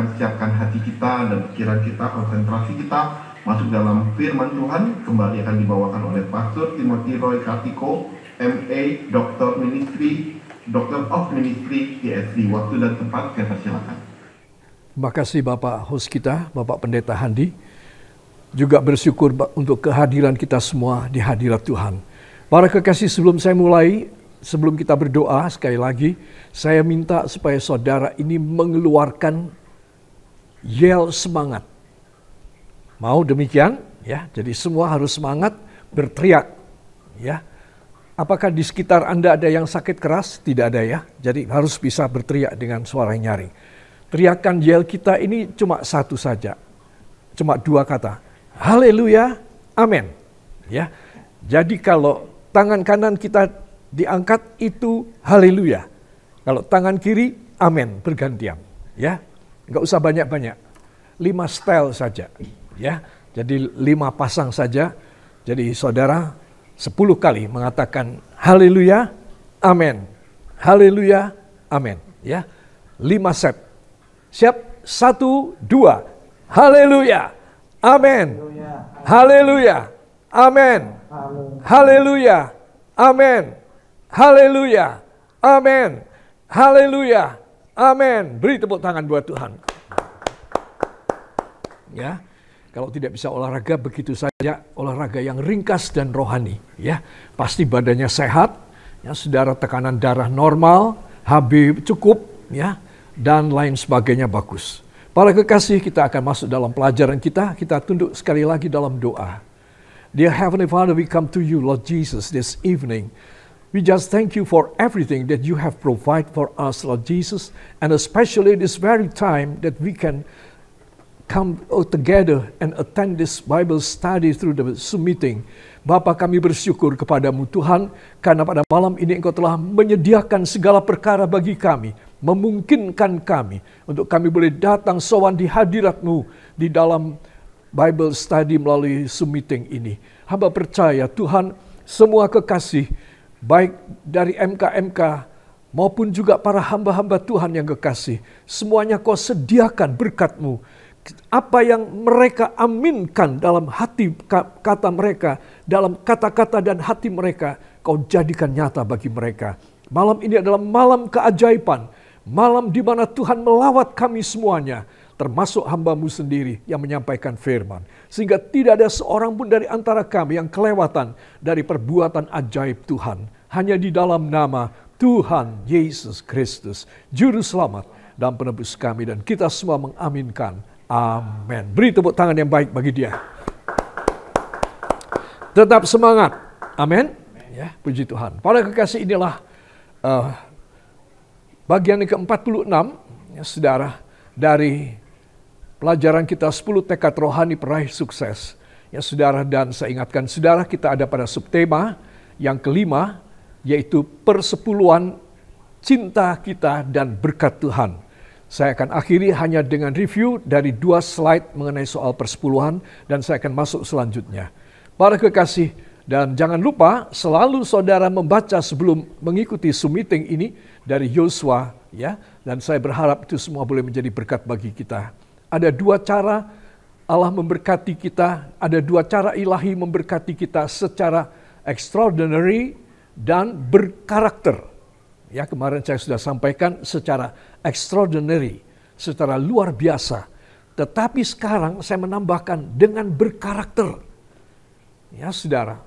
akan siapkan hati kita dan pikiran kita, konsentrasi kita masuk dalam firman Tuhan. Kembali akan dibawakan oleh Pastor Timothy Roy Kartiko, MA, Dr. Ministry, Doctor of Ministry, PhD. Waktu dan tempat saya persilakan. Terima kasih Bapak host kita, Bapak Pendeta Handi. Juga bersyukur untuk kehadiran kita semua di hadirat Tuhan. Para kekasih, sebelum kita berdoa, sekali lagi, saya minta supaya saudara ini mengeluarkan yel semangat. Mau demikian? Ya, jadi semua harus semangat berteriak. Ya, apakah di sekitar Anda ada yang sakit keras? Tidak ada ya. Jadi harus bisa berteriak dengan suara yang nyaring. Teriakan yel kita ini cuma satu saja, cuma dua kata. Haleluya, amin. Ya, jadi kalau tangan kanan kita diangkat itu haleluya. Kalau tangan kiri, amin, bergantian. Ya, nggak usah banyak-banyak. 5 style saja. Ya, jadi 5 pasang saja. Jadi saudara 10 kali mengatakan haleluya, amin. Haleluya, amin. Ya, 5 set. Siap? 1, 2. Haleluya, amin. Haleluya, amin. Haleluya, amin. Haleluya, amin. Haleluya, amin. Beri tepuk tangan buat Tuhan. Ya, kalau tidak bisa olahraga, begitu saja olahraga yang ringkas dan rohani. Ya, pasti badannya sehat. Ya, saudara tekanan darah normal, HB cukup, ya, dan lain sebagainya bagus. Para kekasih, kita akan masuk dalam pelajaran kita. Kita tunduk sekali lagi dalam doa. Dear Heavenly Father, we come to you, Lord Jesus, this evening. We just thank you for everything that you have provided for us, Lord Jesus, and especially this very time that we can come together and attend this Bible study through the Zoom meeting. Bapa, kami bersyukur kepadamu Tuhan, karena pada malam ini Engkau telah menyediakan segala perkara bagi kami, memungkinkan kami untuk kami boleh datang sowan di hadirat-Mu di dalam Bible study melalui Zoom meeting ini. Hamba percaya Tuhan, semua kekasih, baik dari MK-MK maupun juga para hamba-hamba Tuhan yang kekasih, semuanya Kau sediakan berkat-Mu. Apa yang mereka aminkan dalam hati kata mereka, dalam kata-kata dan hati mereka, Kau jadikan nyata bagi mereka. Malam ini adalah malam keajaiban, malam di mana Tuhan melawat kami semuanya, termasuk hamba-Mu sendiri yang menyampaikan firman. Sehingga tidak ada seorang pun dari antara kami yang kelewatan dari perbuatan ajaib Tuhan. Hanya di dalam nama Tuhan Yesus Kristus, Juru Selamat dan Penebus kami. Dan kita semua mengaminkan. Amin. Beri tepuk tangan yang baik bagi Dia. Tetap semangat. Amin. Ya, puji Tuhan. Para kekasih, inilah bagian yang ke-46, ya, saudara, dari pelajaran kita 10 tekad rohani peraih sukses. Ya, saudara, dan saya ingatkan saudara, kita ada pada subtema yang kelima, yaitu persepuluhan cinta kita dan berkat Tuhan. Saya akan akhiri hanya dengan review dari 2 slide mengenai soal persepuluhan, dan saya akan masuk selanjutnya. Para kekasih, dan jangan lupa selalu saudara membaca sebelum mengikuti Zoom meeting ini dari Yosua, ya. Dan saya berharap itu semua boleh menjadi berkat bagi kita. Ada 2 cara Allah memberkati kita, ada 2 cara ilahi memberkati kita secara extraordinary dan berkarakter. Ya, kemarin saya sudah sampaikan secara extraordinary, secara luar biasa. Tetapi sekarang saya menambahkan dengan berkarakter. Ya, saudara.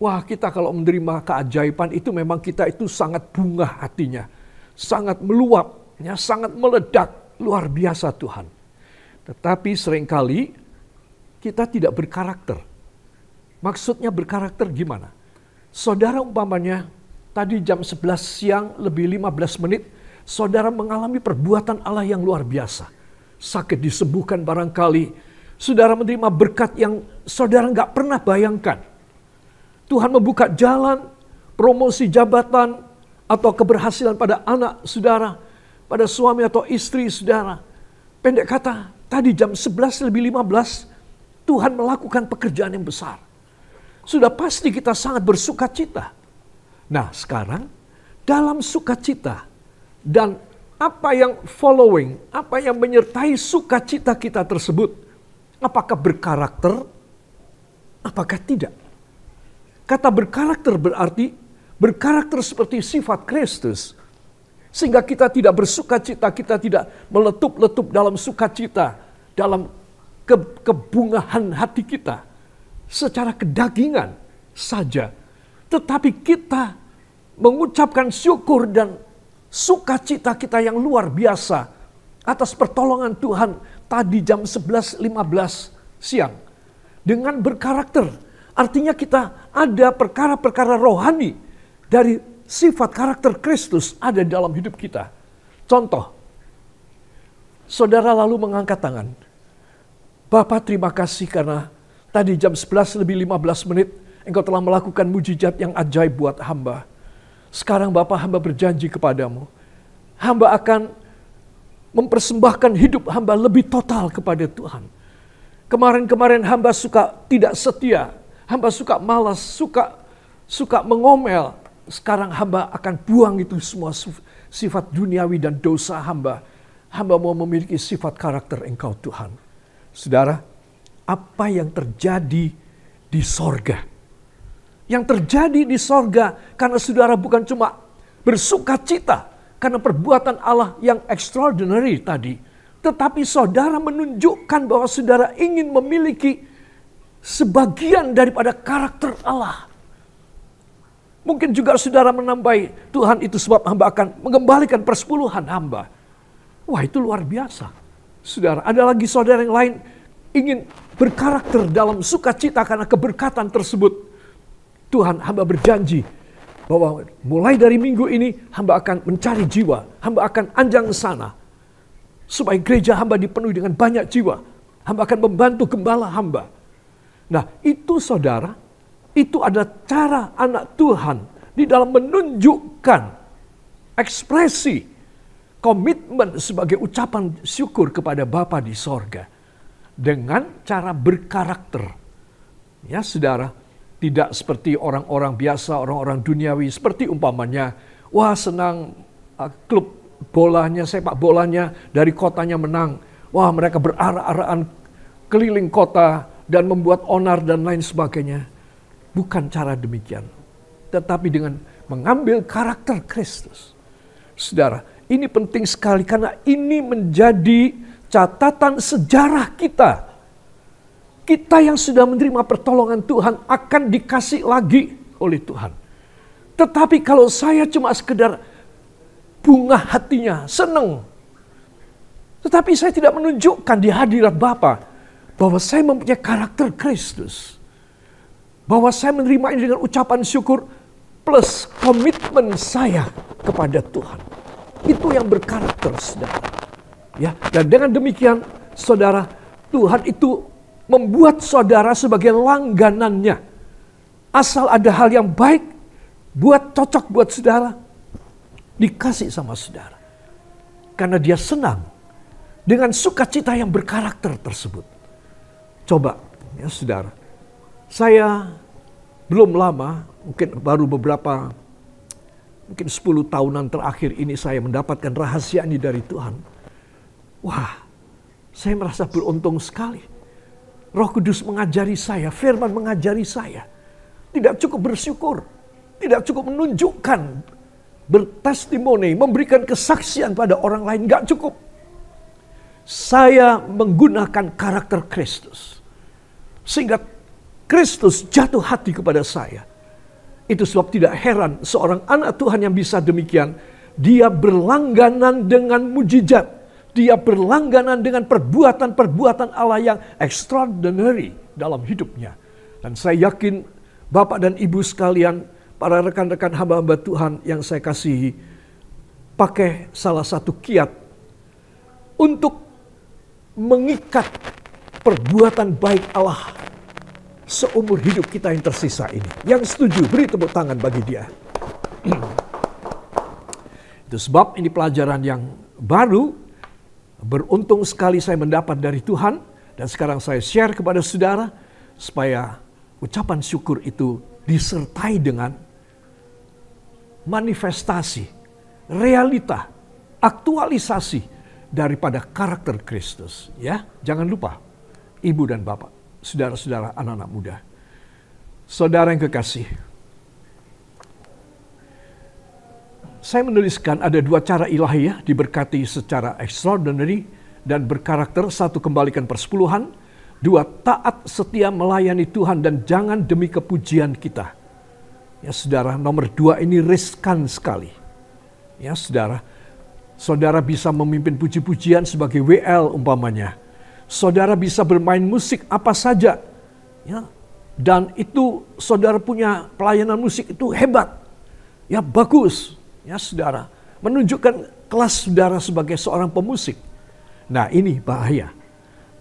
Wah, kita kalau menerima keajaiban itu memang kita itu sangat bunga hatinya. Sangat meluap, ya, sangat meledak, luar biasa Tuhan. Tetapi seringkali kita tidak berkarakter. Maksudnya berkarakter gimana? Saudara umpamanya tadi jam 11 siang lebih 15 menit, saudara mengalami perbuatan Allah yang luar biasa. Sakit disembuhkan barangkali. Saudara menerima berkat yang saudara nggak pernah bayangkan. Tuhan membuka jalan, promosi jabatan, atau keberhasilan pada anak saudara, pada suami atau istri saudara. Pendek kata, tadi jam 11 lebih 15, Tuhan melakukan pekerjaan yang besar. Sudah pasti kita sangat bersukacita. Nah, sekarang dalam sukacita dan Apa yang following, apa yang menyertai sukacita kita tersebut? Apakah berkarakter? Apakah tidak? Kata berkarakter berarti berkarakter seperti sifat Kristus. Sehingga kita tidak bersukacita, kita tidak meletup-letup dalam sukacita, dalam kebungahan hati kita. Secara kedagingan saja. Tetapi kita mengucapkan syukur dan sukacita kita yang luar biasa atas pertolongan Tuhan tadi jam 11.15 siang. Dengan berkarakter, artinya kita ada perkara-perkara rohani dari sifat karakter Kristus ada dalam hidup kita. Contoh, saudara lalu mengangkat tangan. Bapak terima kasih karena tadi jam 11.15 Engkau telah melakukan mujizat yang ajaib buat hamba. Sekarang Bapak, hamba berjanji kepadamu, hamba akan mempersembahkan hidup hamba lebih total kepada Tuhan. Kemarin-kemarin hamba suka tidak setia, hamba suka malas, suka mengomel. Sekarang hamba akan buang itu semua sifat duniawi dan dosa hamba. Hamba mau memiliki sifat karakter Engkau Tuhan. Saudara, apa yang terjadi di sorga? Yang terjadi di sorga karena saudara bukan cuma bersukacita karena perbuatan Allah yang extraordinary tadi. Tetapi saudara menunjukkan bahwa saudara ingin memiliki sebagian daripada karakter Allah. Mungkin juga saudara menambahi, Tuhan itu sebab hamba akan mengembalikan persepuluhan hamba. Wah, itu luar biasa. Saudara, ada lagi saudara yang lain ingin berkarakter dalam sukacita karena keberkatan tersebut. Tuhan, hamba berjanji bahwa mulai dari minggu ini hamba akan mencari jiwa, hamba akan anjang sana. Supaya gereja hamba dipenuhi dengan banyak jiwa. Hamba akan membantu gembala hamba. Nah, itu saudara, itu ada cara anak Tuhan di dalam menunjukkan ekspresi komitmen sebagai ucapan syukur kepada Bapa di sorga. Dengan cara berkarakter. Ya saudara, tidak seperti orang-orang biasa, orang-orang duniawi. Seperti umpamanya, wah senang klub bolanya, sepak bolanya dari kotanya menang. Wah mereka berar-araan keliling kota dan membuat onar dan lain sebagainya. Bukan cara demikian. Tetapi dengan mengambil karakter Kristus. Saudara, ini penting sekali karena ini menjadi catatan sejarah kita. Kita yang sudah menerima pertolongan Tuhan akan dikasih lagi oleh Tuhan. Tetapi kalau saya cuma sekedar bunga hatinya, senang. Tetapi saya tidak menunjukkan di hadirat Bapa bahwa saya mempunyai karakter Kristus. Bahwa saya menerima ini dengan ucapan syukur plus komitmen saya kepada Tuhan. Itu yang berkarakter, saudara. Ya, dan dengan demikian, saudara, Tuhan itu membuat saudara sebagai langganannya. Asal ada hal yang baik, cocok buat saudara, dikasih sama saudara. Karena dia senang dengan sukacita yang berkarakter tersebut. Coba, ya saudara, saya belum lama, mungkin baru mungkin 10 tahunan terakhir ini saya mendapatkan rahasia ini dari Tuhan. Wah, saya merasa beruntung sekali. Roh Kudus mengajari saya, firman mengajari saya. Tidak cukup bersyukur, tidak cukup menunjukkan, bertestimoni, memberikan kesaksian pada orang lain, gak cukup. Saya menggunakan karakter Kristus. Sehingga Kristus jatuh hati kepada saya. Itu sebab tidak heran seorang anak Tuhan yang bisa demikian. Dia berlangganan dengan mujizat. Dia berlangganan dengan perbuatan-perbuatan Allah yang extraordinary dalam hidupnya. Dan saya yakin Bapak dan Ibu sekalian, para rekan-rekan hamba-hamba Tuhan yang saya kasihi, pakai salah satu kiat untuk mengikat perbuatan baik Allah seumur hidup kita yang tersisa ini. Yang setuju, beri tepuk tangan bagi dia. Itu sebab ini pelajaran yang baru. Beruntung sekali saya mendapat dari Tuhan. Dan sekarang saya share kepada saudara. Supaya ucapan syukur itu disertai dengan manifestasi, realita aktualisasi daripada karakter Kristus. Ya, jangan lupa, ibu dan bapak, saudara-saudara, anak-anak muda, saudara yang kekasih. Saya menuliskan ada 2 cara ilahiyah diberkati secara extraordinary dan berkarakter. 1, kembalikan persepuluhan. 2, taat setia melayani Tuhan dan jangan demi kepujian kita. Ya saudara, nomor 2 ini riskan sekali. Ya saudara, saudara bisa memimpin puji-pujian sebagai WL umpamanya. Saudara bisa bermain musik apa saja. Ya, dan itu saudara punya pelayanan musik itu hebat. Ya bagus. Ya saudara, menunjukkan kelas saudara sebagai seorang pemusik. Nah ini bahaya.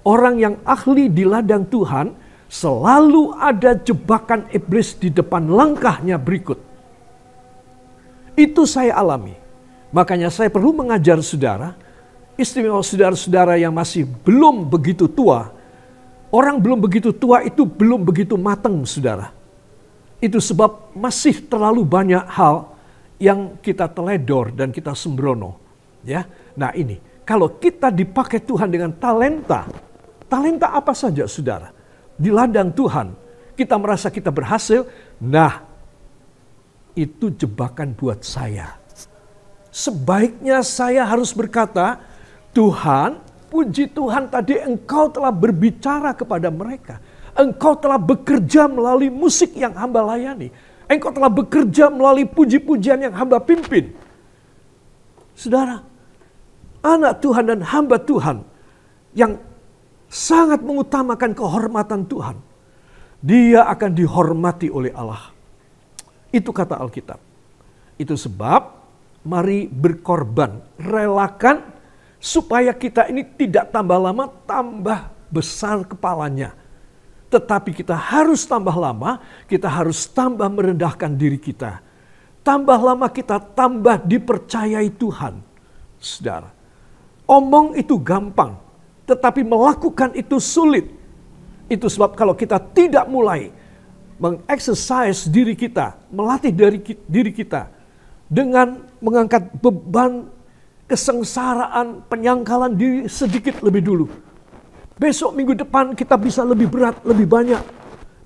Orang yang ahli di ladang Tuhan selalu ada jebakan iblis di depan langkahnya berikut. Itu saya alami. Makanya saya perlu mengajar saudara, istimewa saudara-saudara yang masih belum begitu tua. Orang belum begitu tua itu belum begitu matang saudara. Itu sebab masih terlalu banyak hal yang kita teledor dan kita sembrono. Ya, nah ini kalau kita dipakai Tuhan dengan talenta apa saja saudara, di ladang Tuhan kita merasa kita berhasil, nah itu jebakan buat saya. Sebaiknya saya harus berkata, Tuhan, puji Tuhan tadi Engkau telah berbicara kepada mereka. Engkau telah bekerja melalui musik yang hamba layani. Engkau telah bekerja melalui puji-pujian yang hamba pimpin. Saudara, anak Tuhan dan hamba Tuhan yang sangat mengutamakan kehormatan Tuhan, dia akan dihormati oleh Allah. Itu kata Alkitab. Itu sebab mari berkorban, relakan supaya kita ini tidak tambah lama tambah besar kepalanya. Tetapi kita harus tambah lama, kita harus tambah merendahkan diri kita. Tambah lama kita tambah dipercayai Tuhan. Saudara, omong itu gampang, tetapi melakukan itu sulit. Itu sebab kalau kita tidak mulai mengeksersis diri kita, melatih diri kita dengan mengangkat beban kesengsaraan, penyangkalan diri sedikit lebih dulu. Besok minggu depan kita bisa lebih berat, lebih banyak.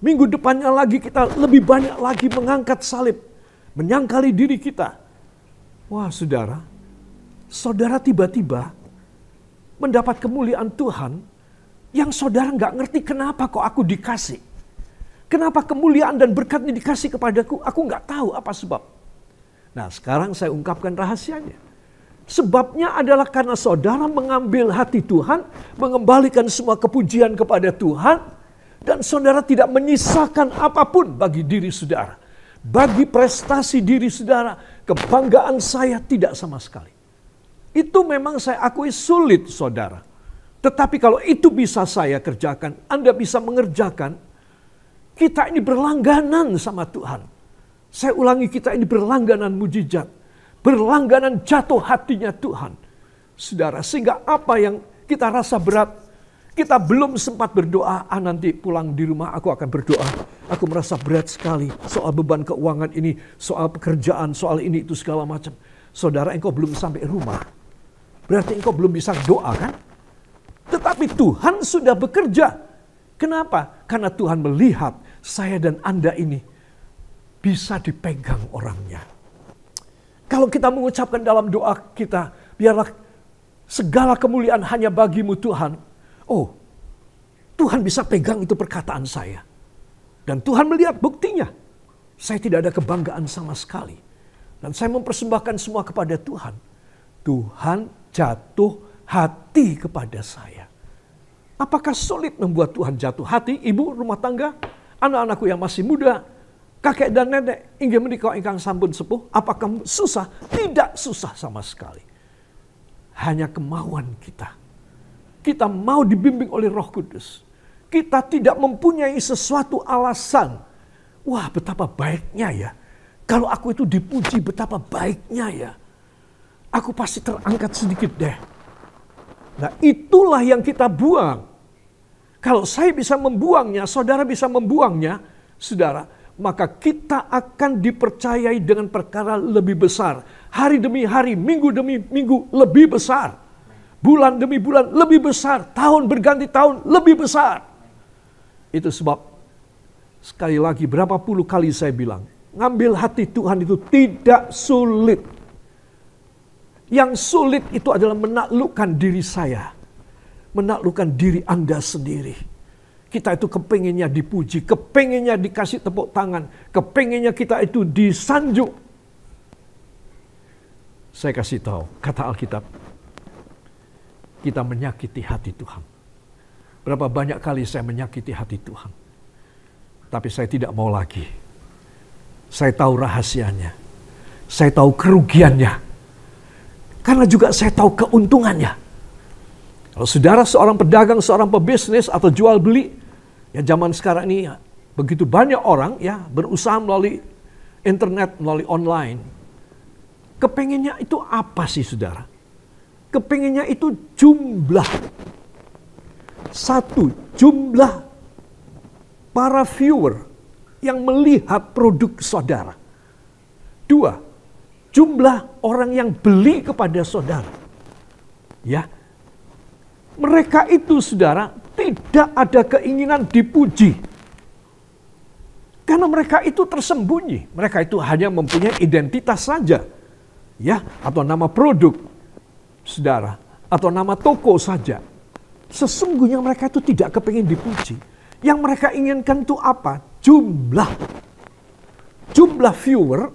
Minggu depannya lagi kita lebih banyak lagi mengangkat salib. Menyangkali diri kita. Wah saudara, saudara tiba-tiba mendapat kemuliaan Tuhan yang saudara nggak ngerti kenapa kok aku dikasih. Kenapa kemuliaan dan berkatnya dikasih kepadaku, aku nggak tahu apa sebab. Nah sekarang saya ungkapkan rahasianya. Sebabnya adalah karena saudara mengambil hati Tuhan, mengembalikan semua kepujian kepada Tuhan, dan saudara tidak menyisakan apapun bagi diri saudara. Bagi prestasi diri saudara, kebanggaan saya tidak sama sekali. Itu memang saya akui sulit saudara. Tetapi kalau itu bisa saya kerjakan, Anda bisa mengerjakan, kita ini berlangganan sama Tuhan. Saya ulangi, kita ini berlangganan mujizat. Berlangganan jatuh hatinya Tuhan. Saudara, sehingga apa yang kita rasa berat, kita belum sempat berdoa, nanti pulang di rumah aku akan berdoa. Aku merasa berat sekali soal beban keuangan ini, soal pekerjaan, soal ini itu segala macam. Saudara, engkau belum sampai rumah. Berarti engkau belum bisa doa kan? Tetapi Tuhan sudah bekerja. Kenapa? Karena Tuhan melihat saya dan Anda ini bisa dipegang orangnya. Kalau kita mengucapkan dalam doa kita, biarlah segala kemuliaan hanya bagimu Tuhan. Oh, Tuhan bisa pegang itu perkataan saya. Dan Tuhan melihat buktinya. Saya tidak ada kebanggaan sama sekali. Dan saya mempersembahkan semua kepada Tuhan. Tuhan jatuh hati kepada saya. Apakah sulit membuat Tuhan jatuh hati? Ibu rumah tangga, anak-anakku yang masih muda, kakek dan nenek, inggih menika ingkang sampun sepuh, apakah susah? Tidak susah sama sekali. Hanya kemauan kita. Kita mau dibimbing oleh Roh Kudus. Kita tidak mempunyai sesuatu alasan. Wah, betapa baiknya ya. Kalau aku itu dipuji, betapa baiknya ya. Aku pasti terangkat sedikit deh. Nah, itulah yang kita buang. Kalau saya bisa membuangnya, saudara bisa membuangnya, saudara, maka kita akan dipercayai dengan perkara lebih besar. Hari demi hari, minggu demi minggu lebih besar. Bulan demi bulan lebih besar. Tahun berganti tahun lebih besar. Itu sebab sekali lagi berapa puluh kali saya bilang, ngambil hati Tuhan itu tidak sulit. Yang sulit itu adalah menaklukkan diri saya. Menaklukkan diri Anda sendiri. Kita itu kepengennya dipuji, kepengennya dikasih tepuk tangan, kepengennya kita itu disanjung. Saya kasih tahu, kata Alkitab, kita menyakiti hati Tuhan. Berapa banyak kali saya menyakiti hati Tuhan. Tapi saya tidak mau lagi. Saya tahu rahasianya. Saya tahu kerugiannya. Karena juga saya tahu keuntungannya. Kalau saudara seorang pedagang, seorang pebisnis atau jual beli, ya zaman sekarang ini ya, begitu banyak orang ya berusaha melalui internet, melalui online. Kepengennya itu apa sih saudara? Kepengennya itu jumlah. Satu, jumlah para viewer yang melihat produk saudara. Dua, jumlah orang yang beli kepada saudara. Ya, mereka itu saudara tidak ada keinginan dipuji. Karena mereka itu tersembunyi. Mereka itu hanya mempunyai identitas saja. Ya, atau nama produk saudara. Atau nama toko saja. Sesungguhnya mereka itu tidak kepingin dipuji. Yang mereka inginkan itu apa? Jumlah. Jumlah viewer.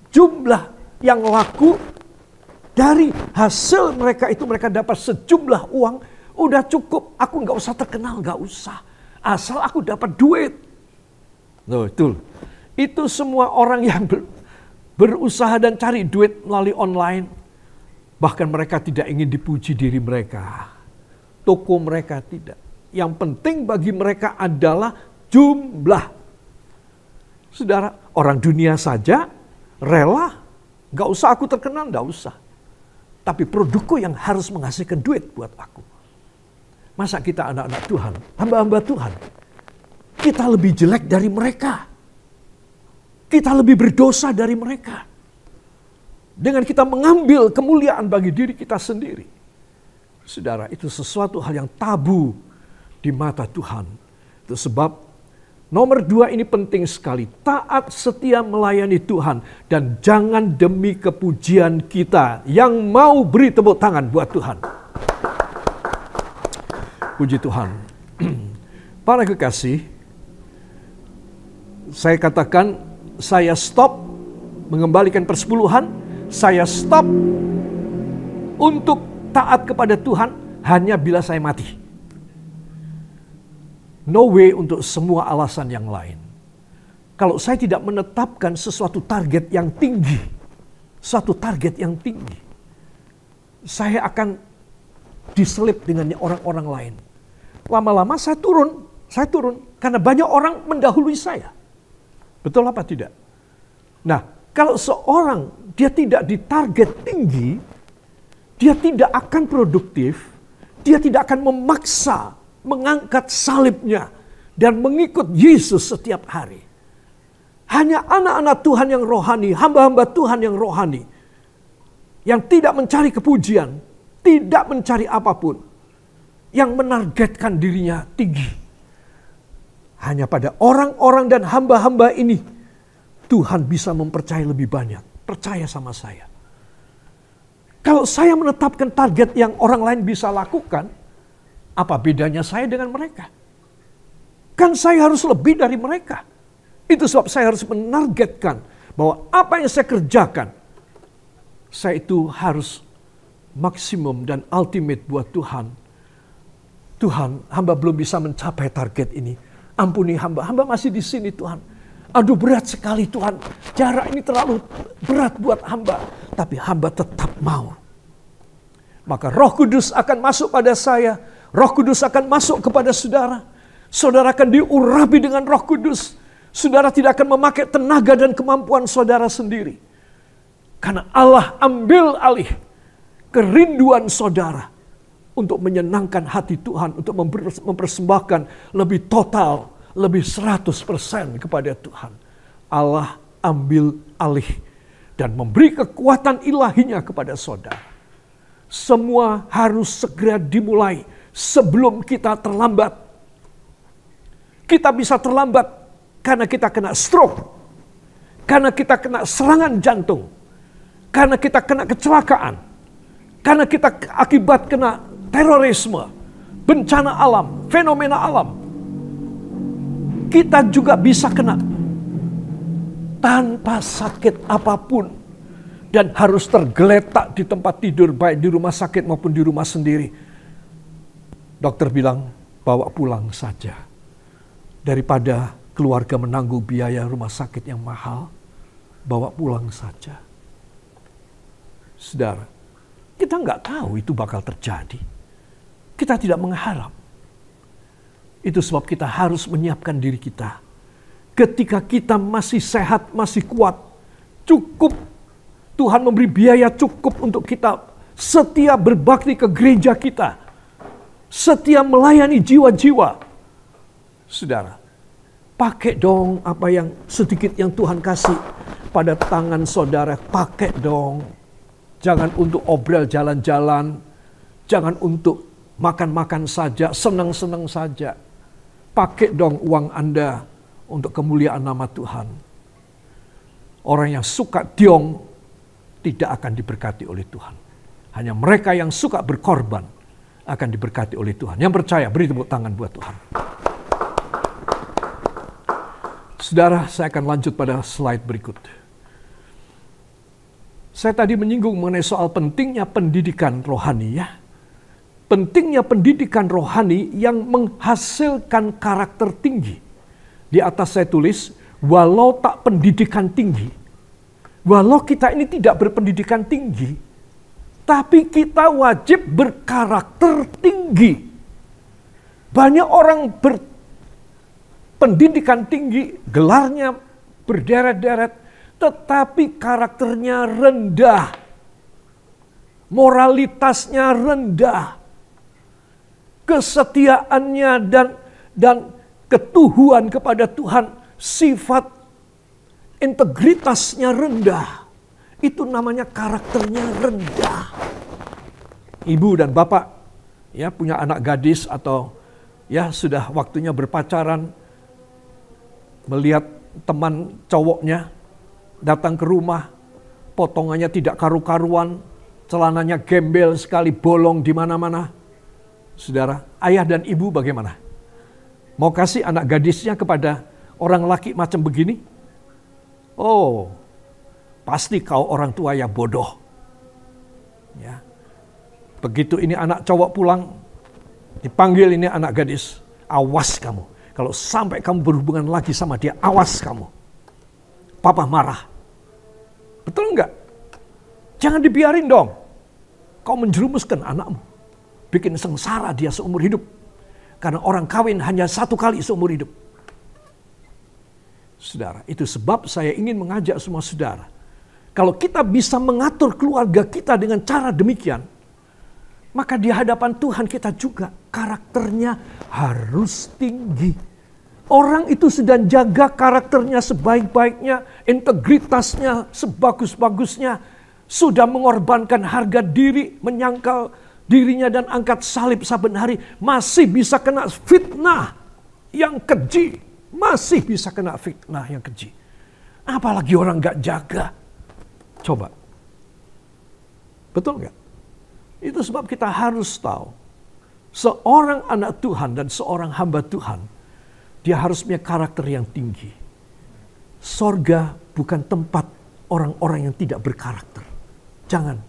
Jumlah yang laku. Dari hasil mereka itu mereka dapat sejumlah uang. Udah cukup, aku nggak usah terkenal, nggak usah. Asal aku dapat duit. Loh, itu semua orang yang berusaha dan cari duit melalui online. Bahkan mereka tidak ingin dipuji diri mereka. Toko mereka tidak. Yang penting bagi mereka adalah jumlah. Saudara, orang dunia saja rela. Nggak usah aku terkenal, nggak usah. Tapi produkku yang harus menghasilkan duit buat aku. Masa kita anak-anak Tuhan, hamba-hamba Tuhan, kita lebih jelek dari mereka. Kita lebih berdosa dari mereka. Dengan kita mengambil kemuliaan bagi diri kita sendiri. Saudara, itu sesuatu hal yang tabu di mata Tuhan. Itu sebab nomor 2 ini penting sekali. Taat setia melayani Tuhan. Dan jangan demi kepujian kita yang mau beri tepuk tangan buat Tuhan. Puji Tuhan. Para kekasih, saya katakan saya stop mengembalikan persepuluhan, saya stop untuk taat kepada Tuhan hanya bila saya mati. No way untuk semua alasan yang lain. Kalau saya tidak menetapkan sesuatu target yang tinggi, suatu target yang tinggi, saya akan diselip dengan orang-orang lain. Lama-lama saya turun karena banyak orang mendahului saya. Betul apa tidak? Nah, kalau seorang dia tidak ditarget tinggi, dia tidak akan produktif, dia tidak akan memaksa mengangkat salibnya dan mengikut Yesus setiap hari. Hanya anak-anak Tuhan yang rohani, hamba-hamba Tuhan yang rohani, yang tidak mencari kepujian, tidak mencari apapun, yang menargetkan dirinya tinggi. Hanya pada orang-orang dan hamba-hamba ini, Tuhan bisa mempercayai lebih banyak. Percaya sama saya. Kalau saya menetapkan target yang orang lain bisa lakukan, apa bedanya saya dengan mereka? Kan saya harus lebih dari mereka. Itu sebab saya harus menargetkan bahwa apa yang saya kerjakan, saya itu harus maksimum dan ultimate buat Tuhan. Tuhan, hamba belum bisa mencapai target ini. Ampuni hamba, hamba masih di sini Tuhan. Aduh berat sekali Tuhan, jarak ini terlalu berat buat hamba. Tapi hamba tetap mau. Maka Roh Kudus akan masuk pada saya. Roh Kudus akan masuk kepada saudara. Saudara akan diurapi dengan Roh Kudus. Saudara tidak akan memakai tenaga dan kemampuan saudara sendiri. Karena Allah ambil alih kerinduan saudara untuk menyenangkan hati Tuhan, untuk mempersembahkan lebih total, lebih 100% kepada Tuhan. Allah ambil alih dan memberi kekuatan ilahinya kepada saudara. Semua harus segera dimulai sebelum kita terlambat. Kita bisa terlambat karena kita kena stroke, karena kita kena serangan jantung, karena kita kena kecelakaan, karena kita akibat kena terorisme, bencana alam, fenomena alam. Kita juga bisa kena tanpa sakit apapun dan harus tergeletak di tempat tidur, baik di rumah sakit maupun di rumah sendiri. Dokter bilang, bawa pulang saja. Daripada keluarga menanggung biaya rumah sakit yang mahal, bawa pulang saja. Saudara, kita nggak tahu itu bakal terjadi. Kita tidak mengharap. Itu sebab kita harus menyiapkan diri kita. Ketika kita masih sehat, masih kuat, cukup. Tuhan memberi biaya cukup untuk kita setia berbakti ke gereja kita. Setia melayani jiwa-jiwa. Saudara, pakai dong apa yang sedikit yang Tuhan kasih pada tangan saudara. Pakai dong. Jangan untuk obrol jalan-jalan. Jangan untuk makan-makan saja, senang-senang saja. Pakai dong uang Anda untuk kemuliaan nama Tuhan. Orang yang suka diong tidak akan diberkati oleh Tuhan. Hanya mereka yang suka berkorban akan diberkati oleh Tuhan. Yang percaya, beri tepuk tangan buat Tuhan. Saudara, saya akan lanjut pada slide berikut. Saya tadi menyinggung mengenai soal pentingnya pendidikan rohani ya. Pentingnya pendidikan rohani yang menghasilkan karakter tinggi. Di atas saya tulis, walau tak pendidikan tinggi, walau kita ini tidak berpendidikan tinggi, tapi kita wajib berkarakter tinggi. Banyak orang berpendidikan tinggi, gelarnya berderet-deret, tetapi karakternya rendah. Moralitasnya rendah. Kesetiaannya dan ketuhuan kepada Tuhan, sifat integritasnya rendah. Itu namanya karakternya rendah. Ibu dan bapak ya punya anak gadis atau ya sudah waktunya berpacaran, melihat teman cowoknya datang ke rumah, potongannya tidak karu-karuan, celananya gembel sekali, bolong di mana-mana. Saudara, ayah dan ibu bagaimana? Mau kasih anak gadisnya kepada orang laki macam begini? Oh, pasti kau orang tua ya bodoh. Ya. Begitu ini anak cowok pulang, dipanggil ini anak gadis. Awas kamu. Kalau sampai kamu berhubungan lagi sama dia, awas kamu. Papa marah. Betul enggak? Jangan dibiarin dong. Kau menjerumuskan anakmu. Bikin sengsara dia seumur hidup. Karena orang kawin hanya satu kali seumur hidup. Saudara, itu sebab saya ingin mengajak semua saudara. Kalau kita bisa mengatur keluarga kita dengan cara demikian, maka di hadapan Tuhan kita juga karakternya harus tinggi. Orang itu sedang jaga karakternya sebaik-baiknya, integritasnya sebagus-bagusnya, sudah mengorbankan harga diri, menyangkal dirinya dan angkat salib saben hari, masih bisa kena fitnah yang keji. Masih bisa kena fitnah yang keji. Apalagi orang gak jaga. Coba. Betul gak? Itu sebab kita harus tahu. Seorang anak Tuhan dan seorang hamba Tuhan, dia harus punya karakter yang tinggi. Sorga bukan tempat orang-orang yang tidak berkarakter. Jangan.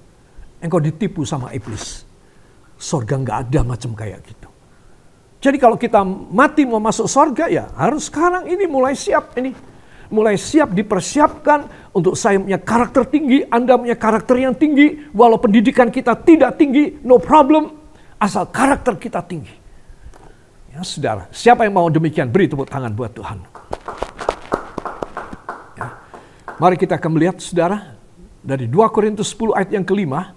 Engkau ditipu sama iblis. Sorga nggak ada macam kayak gitu. Jadi kalau kita mati mau masuk sorga ya harus sekarang ini mulai siap ini. Mulai siap dipersiapkan untuk saya punya karakter tinggi, Anda punya karakter yang tinggi. Walau pendidikan kita tidak tinggi, no problem. Asal karakter kita tinggi. Ya saudara, siapa yang mau demikian? Beri tepuk tangan buat Tuhan. Ya. Mari kita akan melihat saudara. Dari 2 Korintus 10 ayat yang kelima.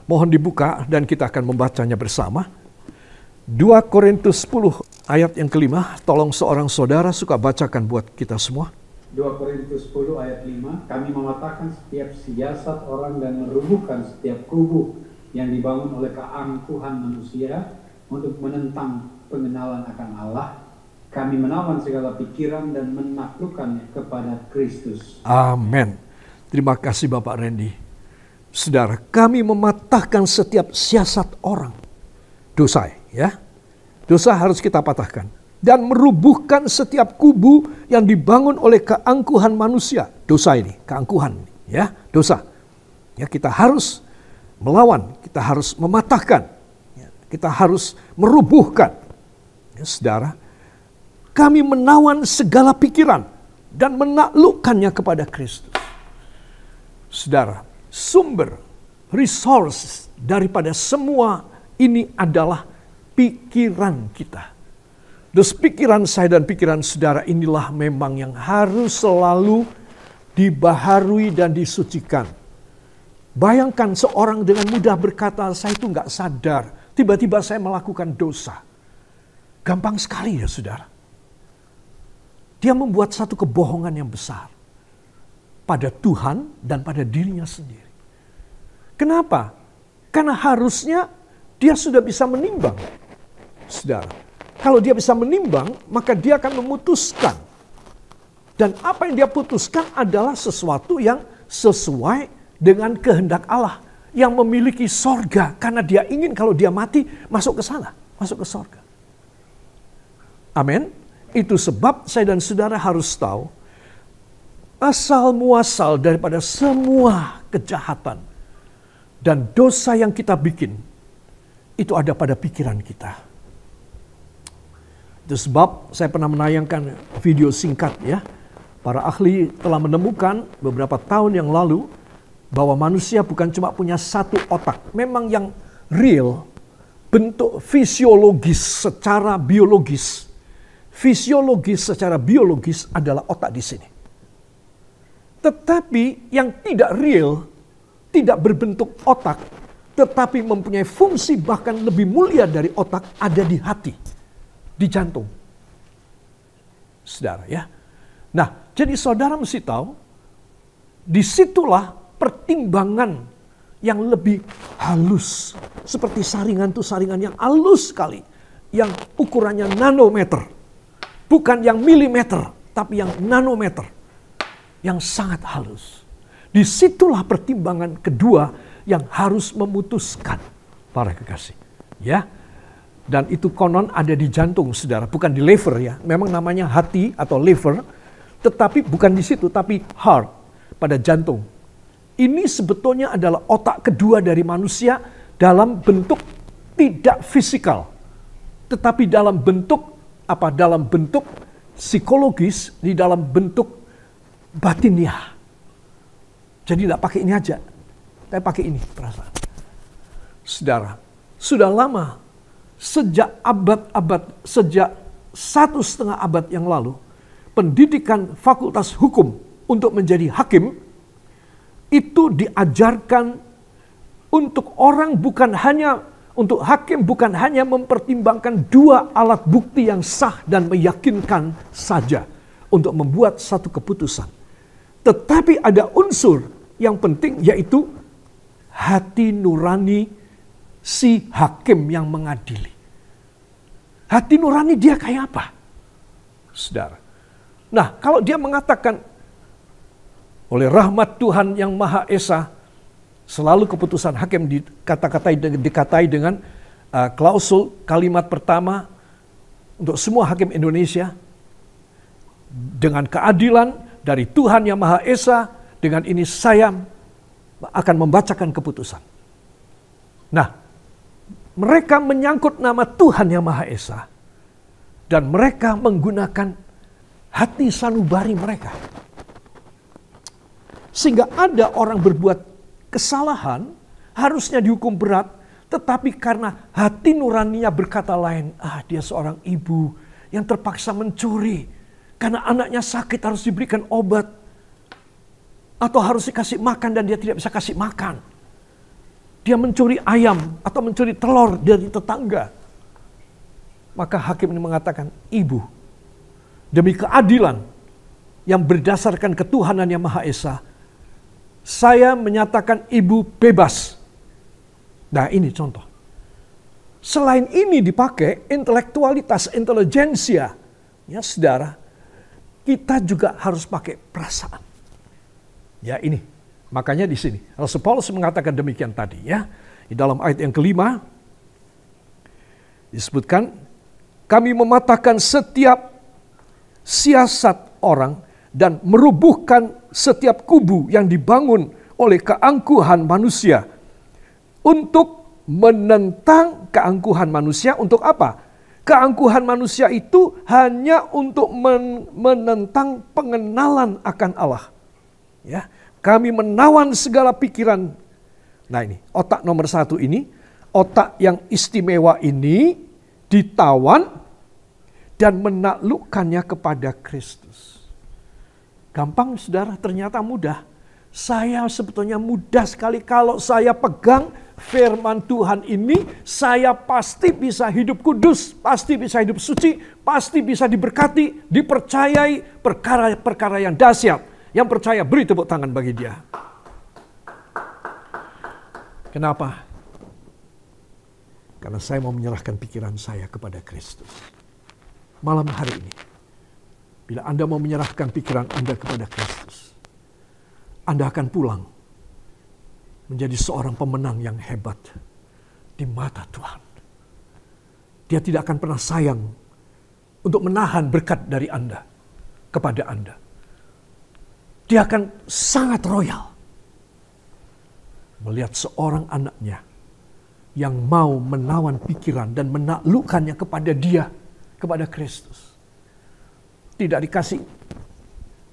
Mohon dibuka dan kita akan membacanya bersama. 2 Korintus 10 ayat yang kelima. Tolong seorang saudara suka bacakan buat kita semua. 2 Korintus 10 ayat 5, kami mematahkan setiap siasat orang dan merubuhkan setiap kubu yang dibangun oleh keangkuhan manusia untuk menentang pengenalan akan Allah. Kami menawan segala pikiran dan menaklukkannya kepada Kristus. Amin. Terima kasih Bapak Randy. Saudara, kami mematahkan setiap siasat orang. Dosa, ya. Dosa harus kita patahkan. Dan merubuhkan setiap kubu yang dibangun oleh keangkuhan manusia. Dosa ini, keangkuhan, ya, dosa. Ya, kita harus melawan, kita harus mematahkan, ya, kita harus merubuhkan. Ya, saudara, kami menawan segala pikiran dan menaklukkannya kepada Kristus. Saudara, sumber, resource daripada semua ini adalah pikiran kita. Dus pikiran saya dan pikiran saudara inilah memang yang harus selalu dibaharui dan disucikan. Bayangkan seorang dengan mudah berkata, saya itu nggak sadar, tiba-tiba saya melakukan dosa. Gampang sekali ya saudara. Dia membuat satu kebohongan yang besar pada Tuhan dan pada dirinya sendiri. Kenapa? Karena harusnya dia sudah bisa menimbang. Saudara, kalau dia bisa menimbang, maka dia akan memutuskan. Dan apa yang dia putuskan adalah sesuatu yang sesuai dengan kehendak Allah. Yang memiliki sorga, karena dia ingin kalau dia mati, masuk ke sana, masuk ke sorga. Amin. Itu sebab saya dan saudara harus tahu, asal muasal daripada semua kejahatan dan dosa yang kita bikin, itu ada pada pikiran kita. Itu sebab saya pernah menayangkan video singkat ya. Para ahli telah menemukan beberapa tahun yang lalu bahwa manusia bukan cuma punya satu otak. Memang yang real, bentuk fisiologis secara biologis. Fisiologis secara biologis adalah otak di sini. Tetapi yang tidak real, tidak berbentuk otak, tetapi mempunyai fungsi bahkan lebih mulia dari otak, ada di hati, di jantung. Saudara ya. Nah, jadi saudara mesti tahu, disitulah pertimbangan yang lebih halus. Seperti saringan itu saringan yang halus sekali, yang ukurannya nanometer. Bukan yang milimeter, tapi yang nanometer. Yang sangat halus. Disitulah pertimbangan kedua yang harus memutuskan, para kekasih. Ya, dan itu konon ada di jantung, saudara. Bukan di liver ya. Memang namanya hati atau liver. Tetapi bukan di situ, tapi heart, pada jantung. Ini sebetulnya adalah otak kedua dari manusia dalam bentuk tidak fisikal. Tetapi dalam bentuk dalam bentuk psikologis, di dalam bentuk batiniah. Jadi tidak pakai ini aja, tapi pakai ini perasaan. Saudara, sudah lama, sejak sejak 1,5 abad yang lalu, pendidikan fakultas hukum untuk menjadi hakim itu diajarkan untuk orang untuk hakim bukan hanya mempertimbangkan 2 alat bukti yang sah dan meyakinkan saja untuk membuat satu keputusan. Tetapi ada unsur yang penting, yaitu hati nurani si hakim yang mengadili. Hati nurani dia kayak apa? Saudara. Nah, kalau dia mengatakan oleh rahmat Tuhan yang Maha Esa, selalu keputusan hakim dikatai dengan klausul kalimat pertama untuk semua hakim Indonesia. Dengan keadilan dari Tuhan yang Maha Esa, dengan ini saya akan membacakan keputusan. Nah, mereka menyangkut nama Tuhan yang Maha Esa. Dan mereka menggunakan hati sanubari mereka. Sehingga ada orang berbuat kesalahan, harusnya dihukum berat, tetapi karena hati nuraninya berkata lain, dia seorang ibu yang terpaksa mencuri, karena anaknya sakit harus diberikan obat, atau harus dikasih makan dan dia tidak bisa kasih makan. Dia mencuri ayam atau mencuri telur dari tetangga. Maka hakim ini mengatakan, ibu, demi keadilan, yang berdasarkan ketuhanan yang Maha Esa, saya menyatakan ibu bebas. Nah, ini contoh. Selain ini dipakai intelektualitas, intelijensia, ya saudara, kita juga harus pakai perasaan. Ya ini, makanya di sini Rasul Paulus mengatakan demikian tadi ya. Di dalam ayat yang kelima disebutkan, kami mematahkan setiap siasat orang dan merubuhkan setiap kubu yang dibangun oleh keangkuhan manusia. Untuk menentang keangkuhan manusia, untuk apa? Keangkuhan manusia itu hanya untuk menentang pengenalan akan Allah. Ya, kami menawan segala pikiran. Nah ini, otak nomor 1 ini, otak yang istimewa ini ditawan dan menaklukkannya kepada Kristus. Gampang saudara, ternyata mudah. Saya sebetulnya mudah sekali kalau saya pegang firman Tuhan ini, saya pasti bisa hidup kudus, pasti bisa hidup suci, pasti bisa diberkati, dipercayai perkara-perkara yang dahsyat. Yang percaya beri tepuk tangan bagi dia. Kenapa? Karena saya mau menyerahkan pikiran saya kepada Kristus. Malam hari ini, bila Anda mau menyerahkan pikiran Anda kepada Kristus, Anda akan pulang menjadi seorang pemenang yang hebat di mata Tuhan. Dia tidak akan pernah sayang untuk menahan berkat dari Anda kepada Anda. Dia akan sangat royal melihat seorang anaknya yang mau menawan pikiran dan menaklukkannya kepada dia, kepada Kristus. Tidak dikasih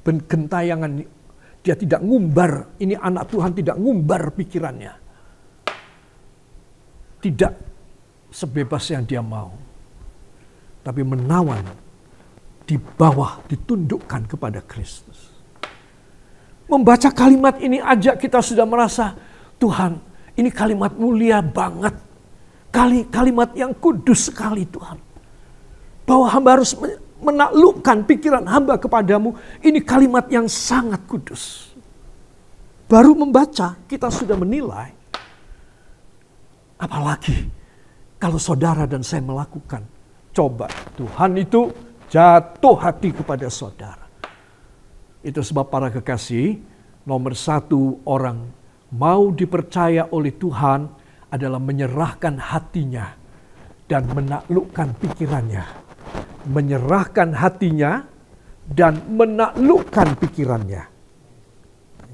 gentayangan, dia tidak ngumbar, ini anak Tuhan tidak ngumbar pikirannya. Tidak sebebas yang dia mau. Tapi menawan, di bawah, ditundukkan kepada Kristus. Membaca kalimat ini aja kita sudah merasa, Tuhan, ini kalimat mulia banget. Kalimat yang kudus sekali Tuhan. Bahwa hamba harus menaklukkan pikiran hamba kepadamu. Ini kalimat yang sangat kudus. Baru membaca kita sudah menilai. Apalagi kalau saudara dan saya melakukan. Coba Tuhan itu jatuh hati kepada saudara. Itu sebab para kekasih, nomor 1 orang mau dipercaya oleh Tuhan adalah menyerahkan hatinya dan menaklukkan pikirannya. Menyerahkan hatinya dan menaklukkan pikirannya.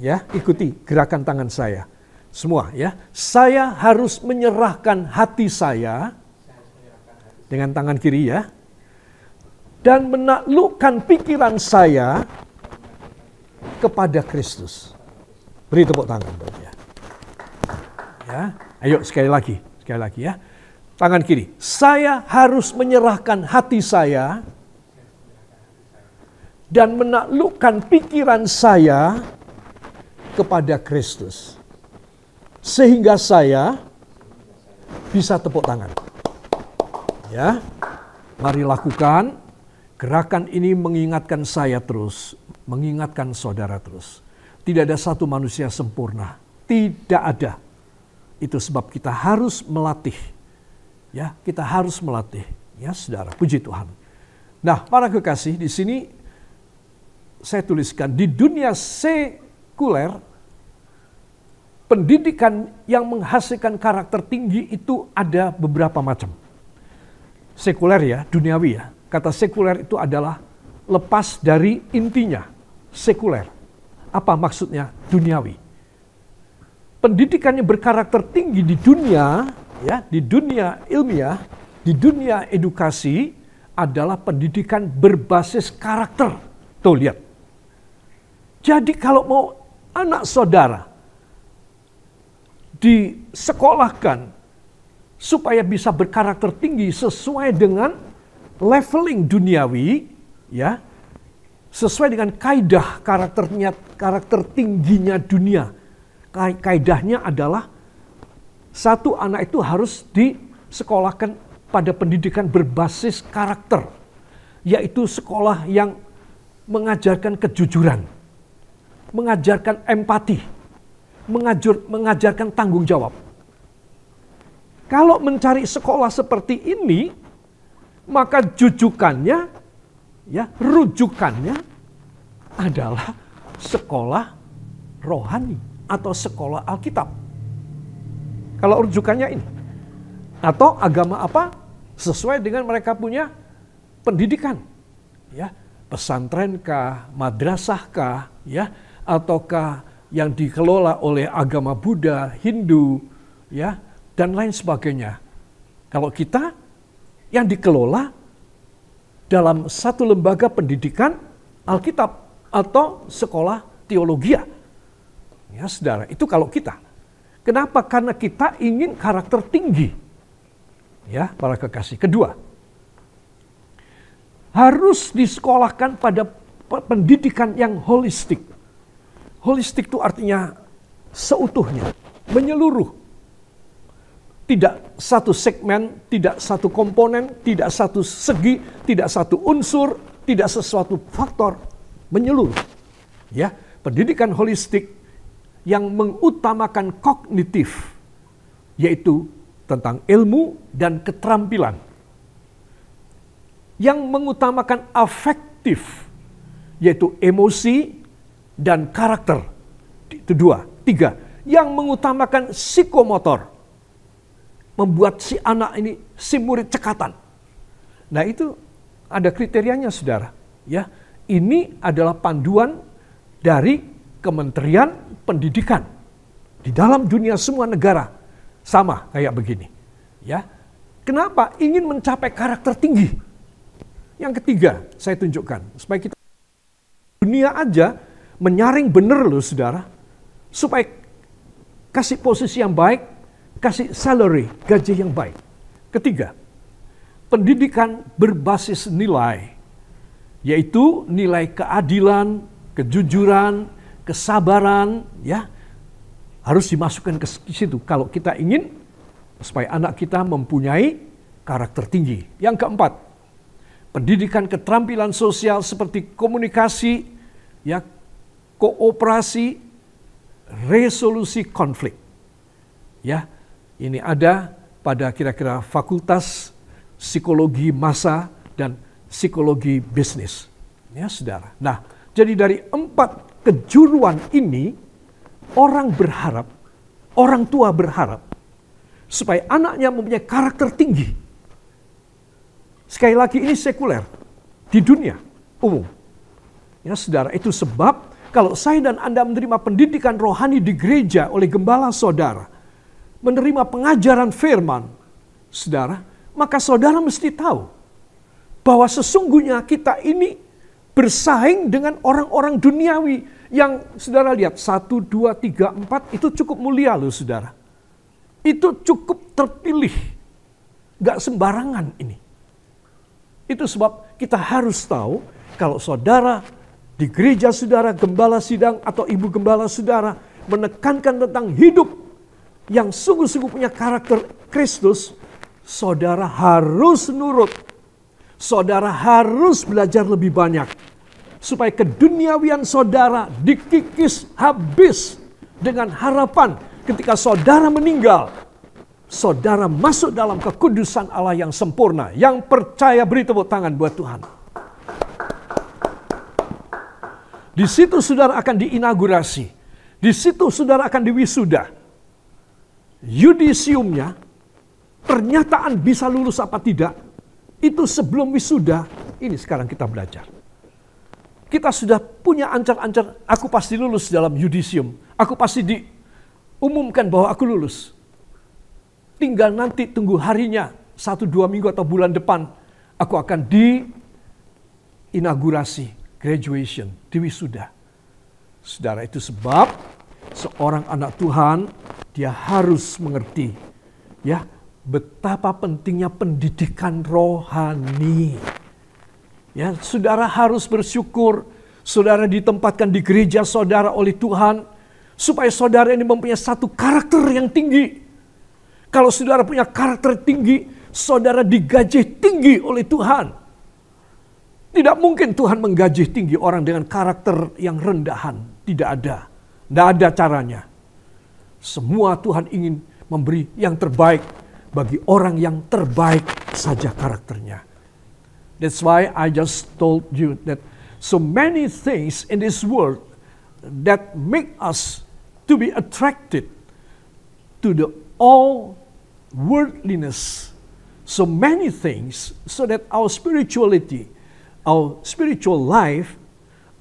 Ya, ikuti gerakan tangan saya. Semua ya. Saya harus menyerahkan hati saya dengan tangan kiri ya. Dan menaklukkan pikiran saya kepada Kristus. Beri tepuk tangan buat dia. Ya, ayo sekali lagi ya. Tangan kiri. Saya harus menyerahkan hati saya dan menaklukkan pikiran saya kepada Kristus. Sehingga saya bisa tepuk tangan. Ya. Mari lakukan. Gerakan ini mengingatkan saya terus, mengingatkan saudara terus. Tidak ada satu manusia sempurna. Tidak ada. Itu sebab kita harus melatih. Ya, kita harus melatih. Ya, saudara, puji Tuhan. Nah, para kekasih, di sini saya tuliskan di dunia sekuler, pendidikan yang menghasilkan karakter tinggi itu ada beberapa macam. Sekuler ya, duniawi ya. Kata sekuler itu adalah lepas dari intinya, sekuler. Apa maksudnya? Duniawi. Pendidikan yang berkarakter tinggi di dunia, ya, di dunia ilmiah, di dunia edukasi adalah pendidikan berbasis karakter. Tuh lihat. Jadi kalau mau anak saudara disekolahkan supaya bisa berkarakter tinggi sesuai dengan leveling duniawi, ya, sesuai dengan kaidah karakter tingginya dunia. Kaidahnya adalah satu anak itu harus disekolahkan pada pendidikan berbasis karakter, yaitu sekolah yang mengajarkan kejujuran, mengajarkan empati, mengajarkan tanggung jawab. Kalau mencari sekolah seperti ini, maka rujukannya adalah sekolah rohani atau sekolah Alkitab. Kalau rujukannya ini. Atau agama apa? Sesuai dengan mereka punya pendidikan. Ya, pesantren kah, madrasah kah, ya, ataukah yang dikelola oleh agama Buddha, Hindu, ya, dan lain sebagainya. Kalau kita yang dikelola dalam satu lembaga pendidikan Alkitab atau sekolah teologia. Ya, saudara, itu kalau kita. Kenapa? Karena kita ingin karakter tinggi. Ya, para kekasih. Kedua, harus disekolahkan pada pendidikan yang holistik. Holistik itu artinya seutuhnya, menyeluruh. Tidak satu segmen, tidak satu komponen, tidak satu segi, tidak satu unsur, tidak sesuatu faktor, menyeluruh. Ya, pendidikan holistik yang mengutamakan kognitif, yaitu tentang ilmu dan keterampilan. Yang mengutamakan afektif, yaitu emosi dan karakter. Itu dua. Tiga, yang mengutamakan psikomotor, membuat si anak ini, si murid cekatan. Nah itu ada kriterianya, saudara. Ya, ini adalah panduan dari Kementerian Pendidikan. Di dalam dunia semua negara sama kayak begini. Ya, kenapa? Ingin mencapai karakter tinggi. Yang ketiga, saya tunjukkan supaya kita dunia aja menyaring bener loh, saudara, supaya kasih posisi yang baik, kasih salary, gaji yang baik. Ketiga, pendidikan berbasis nilai, yaitu nilai keadilan, kejujuran, kesabaran, ya, harus dimasukkan ke situ kalau kita ingin supaya anak kita mempunyai karakter tinggi. Yang keempat, pendidikan keterampilan sosial seperti komunikasi, ya, kooperasi, resolusi konflik. Ya, ini ada pada kira-kira fakultas psikologi massa dan psikologi bisnis. Ya, saudara. Nah, jadi dari 4 kejuruan ini, orang berharap, orang tua berharap, supaya anaknya mempunyai karakter tinggi. Sekali lagi ini sekuler, di dunia umum. Ya, saudara, itu sebab kalau saya dan Anda menerima pendidikan rohani di gereja oleh gembala saudara, menerima pengajaran firman, saudara, maka saudara mesti tahu bahwa sesungguhnya kita ini bersaing dengan orang-orang duniawi yang saudara lihat 1, 2, 3, 4 itu cukup mulia loh, saudara. Itu cukup terpilih, gak sembarangan ini. Itu sebab kita harus tahu kalau saudara di gereja saudara, gembala sidang atau ibu gembala saudara menekankan tentang hidup yang sungguh-sungguh punya karakter Kristus, saudara harus nurut. Saudara harus belajar lebih banyak. Supaya keduniawian saudara dikikis habis dengan harapan ketika saudara meninggal, saudara masuk dalam kekudusan Allah yang sempurna. Yang percaya beri tepuk tangan buat Tuhan. Di situ saudara akan diinaugurasi. Di situ saudara akan diwisuda. Yudisiumnya, pernyataan bisa lulus apa tidak, itu sebelum wisuda, ini sekarang kita belajar. Kita sudah punya ancar-ancar, aku pasti lulus dalam yudisium. Aku pasti diumumkan bahwa aku lulus. Tinggal nanti tunggu harinya, 1-2 minggu atau bulan depan, aku akan diinaugurasi, graduation, diwisuda. Saudara, itu sebab seorang anak Tuhan, dia harus mengerti, ya, betapa pentingnya pendidikan rohani. Ya, saudara harus bersyukur, saudara ditempatkan di gereja saudara oleh Tuhan, supaya saudara ini mempunyai satu karakter yang tinggi. Kalau saudara punya karakter tinggi, saudara digaji tinggi oleh Tuhan. Tidak mungkin Tuhan menggaji tinggi orang dengan karakter yang rendahan. Tidak ada. Tidak ada caranya. Semua Tuhan ingin memberi yang terbaik bagi orang yang terbaik saja karakternya. That's why I just told you that so many things in this world that make us to be attracted to the all worldliness. So many things so that our spirituality, our spiritual life,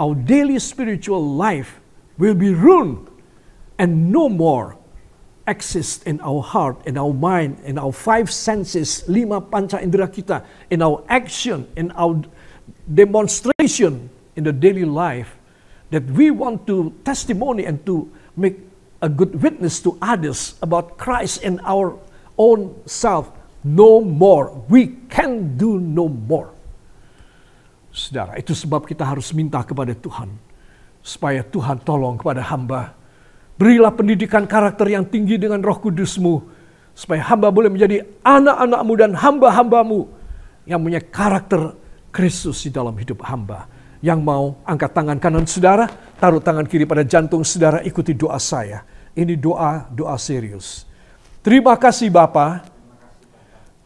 our daily spiritual life will be ruined and no more exist in our heart, in our mind, in our five senses, 5 panca indera kita, in our action, in our demonstration in the daily life, that we want to testimony and to make a good witness to others about Christ in our own self. No more. We can do no more. Saudara, itu sebab kita harus minta kepada Tuhan, supaya Tuhan tolong kepada hamba. Berilah pendidikan karakter yang tinggi dengan Roh Kudus-Mu, supaya hamba boleh menjadi anak-anak-Mu dan hamba-hamba-Mu yang punya karakter Kristus di dalam hidup hamba. Yang mau angkat tangan kanan saudara, taruh tangan kiri pada jantung saudara, ikuti doa saya. Ini doa serius. Terima kasih Bapa,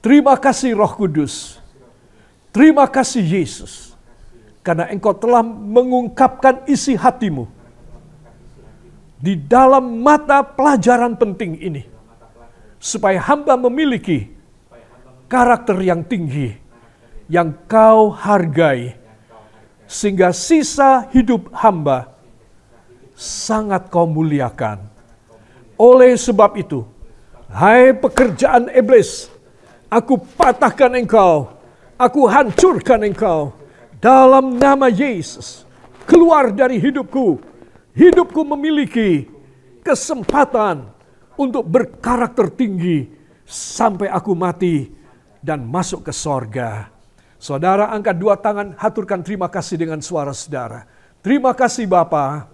terima kasih Roh Kudus, terima kasih Yesus, karena Engkau telah mengungkapkan isi hati-Mu di dalam mata pelajaran penting ini, supaya hamba memiliki karakter yang tinggi, yang Kau hargai, sehingga sisa hidup hamba sangat Kau muliakan. Oleh sebab itu, hai pekerjaan iblis, aku patahkan engkau, aku hancurkan engkau, dalam nama Yesus. Keluar dari hidupku. Hidupku memiliki kesempatan untuk berkarakter tinggi sampai aku mati dan masuk ke sorga. Saudara angkat 2 tangan, haturkan terima kasih dengan suara saudara. Terima kasih Bapa,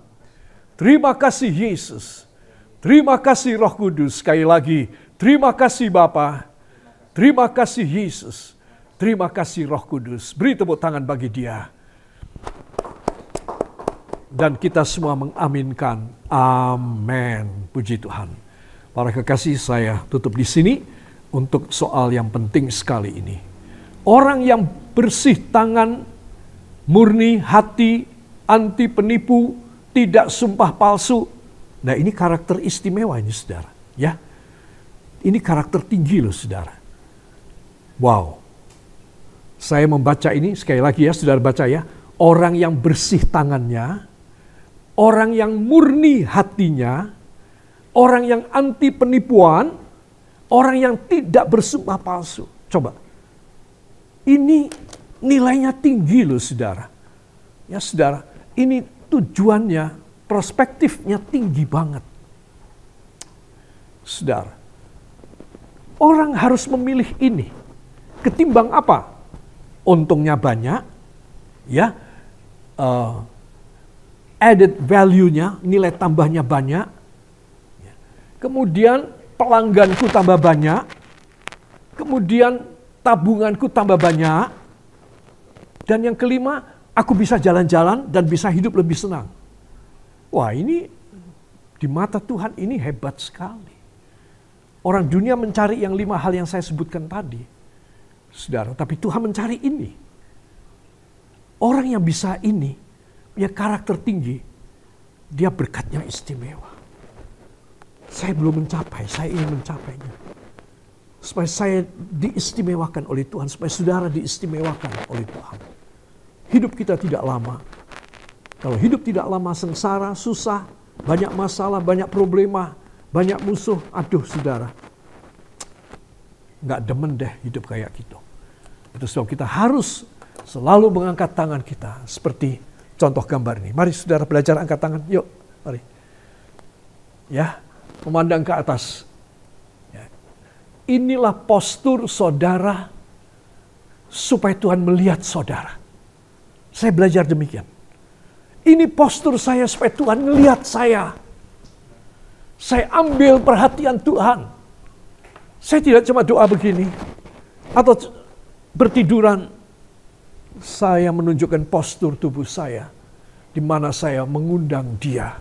terima kasih Yesus, terima kasih Roh Kudus. Sekali lagi, terima kasih Bapa, terima kasih Yesus, terima kasih Roh Kudus. Beri tepuk tangan bagi Dia. Dan kita semua mengaminkan. Amin. Puji Tuhan. Para kekasih, saya tutup di sini untuk soal yang penting sekali ini. Orang yang bersih tangan, murni hati, anti penipu, tidak sumpah palsu. Nah, ini karakter istimewa ini, saudara. Ya, ini karakter tinggi loh, saudara. Wow. Saya membaca ini sekali lagi ya, saudara baca ya. Orang yang bersih tangannya, orang yang murni hatinya, orang yang anti penipuan, orang yang tidak bersumpah palsu. Coba. Ini nilainya tinggi loh saudara. Ya saudara, ini tujuannya, perspektifnya tinggi banget. Saudara, orang harus memilih ini. Ketimbang apa? Untungnya banyak, ya. Added value-nya, nilai tambahnya banyak. Kemudian pelangganku tambah banyak. Kemudian tabunganku tambah banyak. Dan yang kelima, aku bisa jalan-jalan dan bisa hidup lebih senang. Wah, ini di mata Tuhan ini hebat sekali. Orang dunia mencari yang 5 hal yang saya sebutkan tadi. Saudara, tapi Tuhan mencari ini. Orang yang bisa ini, punya karakter tinggi, dia berkatnya istimewa. Saya belum mencapai, saya ingin mencapainya. Supaya saya diistimewakan oleh Tuhan, supaya saudara diistimewakan oleh Tuhan. Hidup kita tidak lama. Kalau hidup tidak lama, sengsara, susah, banyak masalah, banyak problema, banyak musuh. Aduh saudara, nggak demen deh hidup kayak gitu. Itu sebab kita harus selalu mengangkat tangan kita seperti contoh gambar ini. Mari saudara belajar angkat tangan. Yuk, mari. Ya, memandang ke atas. Ya. Inilah postur saudara supaya Tuhan melihat saudara. Saya belajar demikian. Ini postur saya supaya Tuhan melihat saya. Saya ambil perhatian Tuhan. Saya tidak cuma doa begini atau bertiduran. Saya menunjukkan postur tubuh saya, di mana saya mengundang Dia.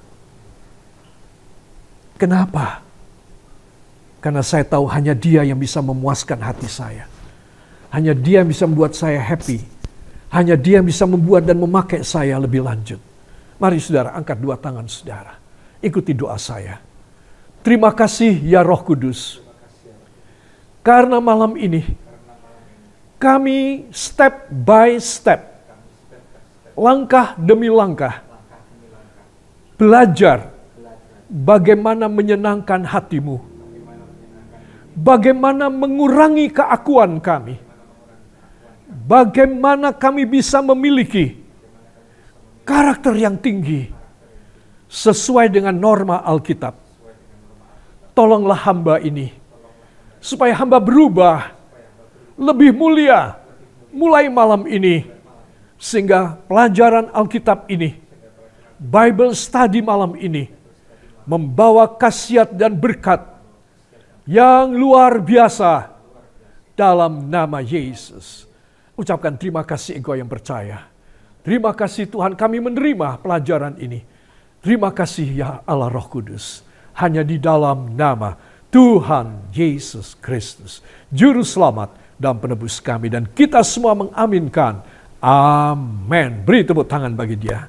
Kenapa? Karena saya tahu hanya Dia yang bisa memuaskan hati saya. Hanya Dia yang bisa membuat saya happy. Hanya Dia yang bisa membuat dan memakai saya lebih lanjut. Mari saudara, angkat dua tangan saudara. Ikuti doa saya. Terima kasih ya Roh Kudus. Karena malam ini, kami step by step, langkah demi langkah, belajar bagaimana menyenangkan hati-Mu. Bagaimana mengurangi keakuan kami. Bagaimana kami bisa memiliki karakter yang tinggi sesuai dengan norma Alkitab. Tolonglah hamba ini supaya hamba berubah lebih mulia mulai malam ini, sehingga pelajaran Alkitab ini, Bible study malam ini, membawa khasiat dan berkat yang luar biasa dalam nama Yesus. Ucapkan terima kasih engkau yang percaya. Terima kasih Tuhan, kami menerima pelajaran ini. Terima kasih ya Allah Roh Kudus. Hanya di dalam nama Tuhan Yesus Kristus, Juru Selamat dan Penebus kami. Dan kita semua mengaminkan. Amin. Beri tepuk tangan bagi Dia.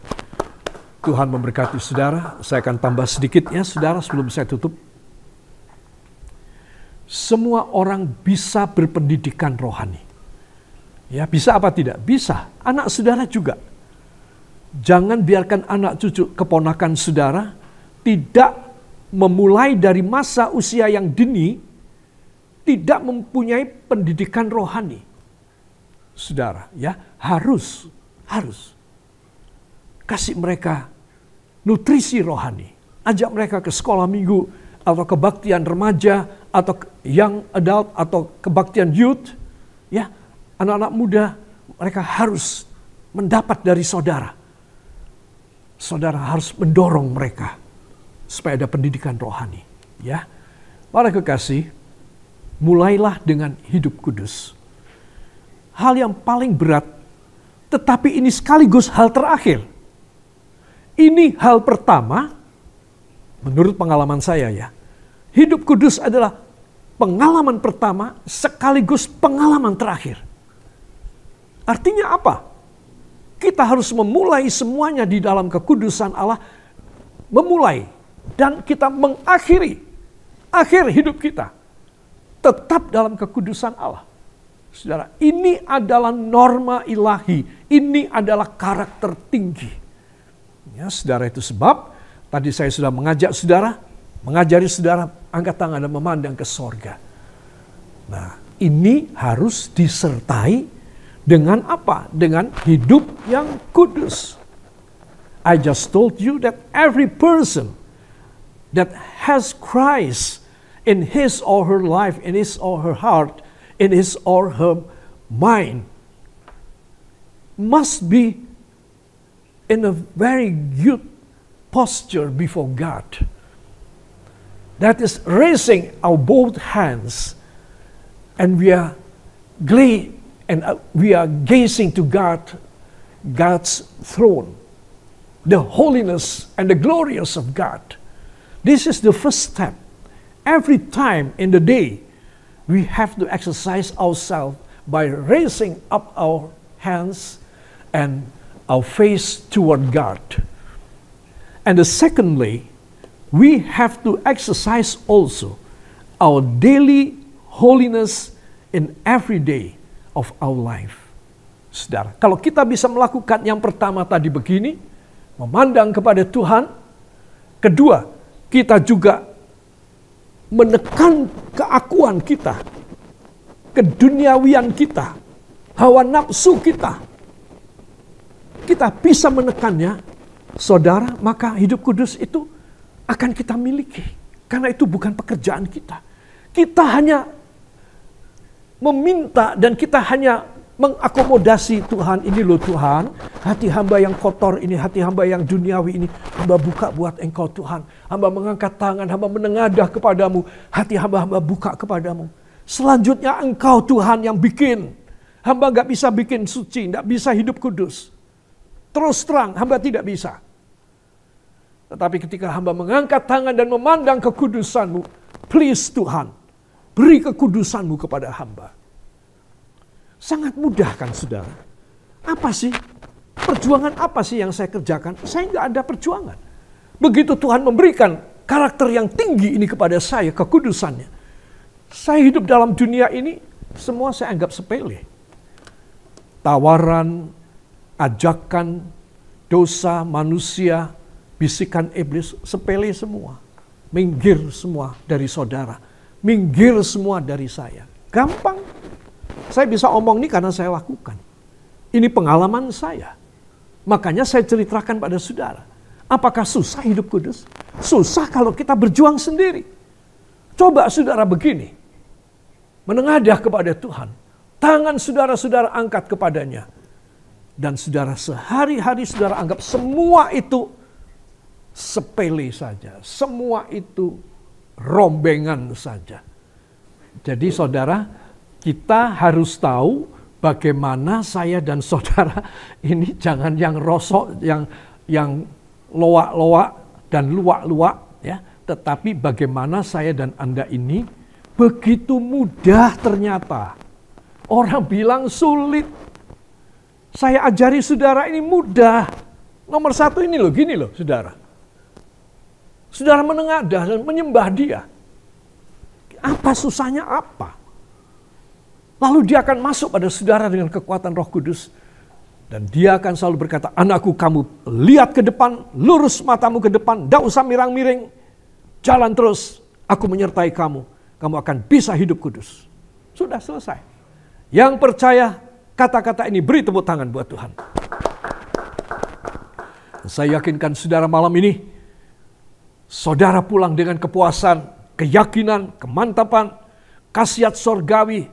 Tuhan memberkati saudara. Saya akan tambah sedikit ya saudara sebelum saya tutup. Semua orang bisa berpendidikan rohani. Ya, bisa apa tidak? Bisa. Anak saudara juga. Jangan biarkan anak cucu keponakan saudara tidak memulai dari masa usia yang dini, tidak mempunyai pendidikan rohani. Saudara, ya, harus kasih mereka nutrisi rohani. Ajak mereka ke sekolah minggu atau kebaktian remaja atau young adult atau kebaktian youth. Ya, anak-anak muda mereka harus mendapat dari saudara. Saudara harus mendorong mereka supaya ada pendidikan rohani. Ya, para kekasih, mulailah dengan hidup kudus. Hal yang paling berat, tetapi ini sekaligus hal terakhir. Ini hal pertama, menurut pengalaman saya ya. Hidup kudus adalah pengalaman pertama sekaligus pengalaman terakhir. Artinya apa? Kita harus memulai semuanya di dalam kekudusan Allah. Memulai dan kita mengakhiri. Akhir hidup kita tetap dalam kekudusan Allah. Saudara, ini adalah norma ilahi. Ini adalah karakter tinggi. Ya, saudara, itu sebab tadi saya sudah mengajari saudara angkat tangan dan memandang ke sorga. Nah, ini harus disertai dengan apa? Dengan hidup yang kudus. I just told you that every person that has Christ in his or her life, in his or her heart, in his or her mind, must be in a very good posture before God. That is raising our both hands, and we are glad, and we are gazing to God's throne, the holiness and the glorious of God. This is the first step. Every time in the day, we have to exercise ourselves by raising up our hands and our face toward God. And secondly, we have to exercise also our daily holiness in every day of our life. Saudara, kalau kita bisa melakukan yang pertama tadi begini, memandang kepada Tuhan. Kedua, kita juga menekan keakuan kita, keduniawian kita, hawa nafsu kita. Kita bisa menekannya, saudara, maka hidup kudus itu akan kita miliki. Karena itu bukan pekerjaan kita. Kita hanya meminta dan kita hanya mengakomodasi Tuhan. Ini loh Tuhan, hati hamba yang kotor ini, hati hamba yang duniawi ini, hamba buka buat Engkau Tuhan. Hamba mengangkat tangan, hamba menengadah kepadamu, hati hamba buka kepadamu. Selanjutnya Engkau Tuhan yang bikin. Hamba nggak bisa bikin suci, nggak bisa hidup kudus. Terus terang, hamba tidak bisa. Tetapi ketika hamba mengangkat tangan dan memandang kekudusan-Mu, please Tuhan, beri kekudusan-Mu kepada hamba. Sangat mudah kan saudara? Apa sih? Perjuangan apa sih yang saya kerjakan? Saya nggak ada perjuangan. Begitu Tuhan memberikan karakter yang tinggi ini kepada saya, kekudusannya. Saya hidup dalam dunia ini, semua saya anggap sepele. Tawaran, ajakan, dosa manusia, bisikan iblis, sepele semua. Minggir semua dari saudara. Minggir semua dari saya. Gampang. Saya bisa omong ini karena saya lakukan. Ini pengalaman saya. Makanya saya ceritakan pada saudara. Apakah susah hidup kudus? Susah kalau kita berjuang sendiri. Coba saudara begini. Menengadah kepada Tuhan. Tangan saudara-saudara angkat kepadanya. Dan saudara sehari-hari saudara anggap semua itu sepele saja. Semua itu rombengan saja. Jadi saudara, kita harus tahu bagaimana saya dan saudara ini jangan yang rosok, yang loak-loak dan luak-luak, ya. Tetapi bagaimana saya dan Anda ini begitu mudah ternyata. Orang bilang sulit. Saya ajari saudara ini mudah. Nomor satu ini loh, gini loh saudara. Saudara menengadah dan menyembah Dia. Apa susahnya apa? Lalu Dia akan masuk pada saudara dengan kekuatan Roh Kudus. Dan Dia akan selalu berkata, anakku kamu lihat ke depan, lurus matamu ke depan, tidak usah mirang-miring. Jalan terus, aku menyertai kamu. Kamu akan bisa hidup kudus. Sudah selesai. Yang percaya kata-kata ini, beri tepuk tangan buat Tuhan. Saya yakinkan saudara malam ini, saudara pulang dengan kepuasan, keyakinan, kemantapan, khasiat sorgawi,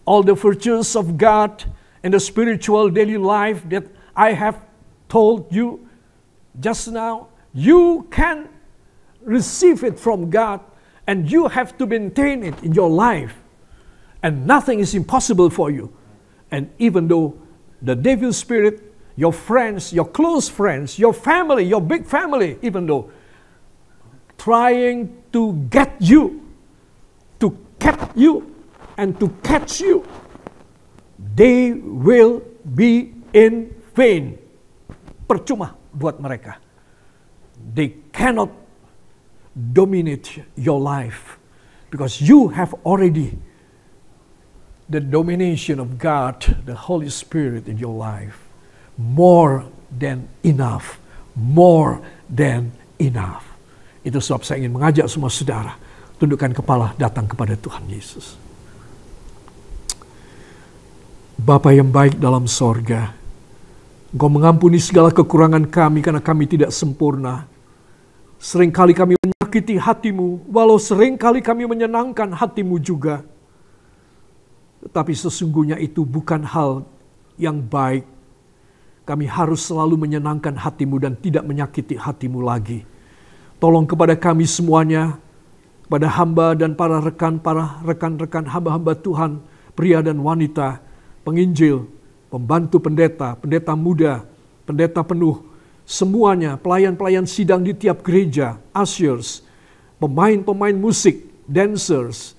all the virtues of God and the spiritual daily life that I have told you just now. You can receive it from God and you have to maintain it in your life. And nothing is impossible for you. And even though the devil's spirit, your friends, your close friends, your family, your big family, even though trying to get you, to catch you, and to catch you, they will be in vain. Percuma buat mereka. They cannot dominate your life because you have already the domination of God, the Holy Spirit in your life. More than enough. More than enough. Itu sebab saya ingin mengajak semua saudara, tundukkan kepala, datang kepada Tuhan Yesus. Bapa yang baik dalam sorga, Engkau mengampuni segala kekurangan kami karena kami tidak sempurna. Seringkali kami menyakiti hati-Mu, walau seringkali kami menyenangkan hati-Mu juga. Tetapi sesungguhnya itu bukan hal yang baik. Kami harus selalu menyenangkan hati-Mu dan tidak menyakiti hati-Mu lagi. Tolong kepada kami semuanya, kepada hamba dan para rekan-rekan hamba-hamba Tuhan, pria dan wanita, penginjil, pembantu pendeta, pendeta muda, pendeta penuh, semuanya, pelayan-pelayan sidang di tiap gereja, ushers, pemain-pemain musik, dancers,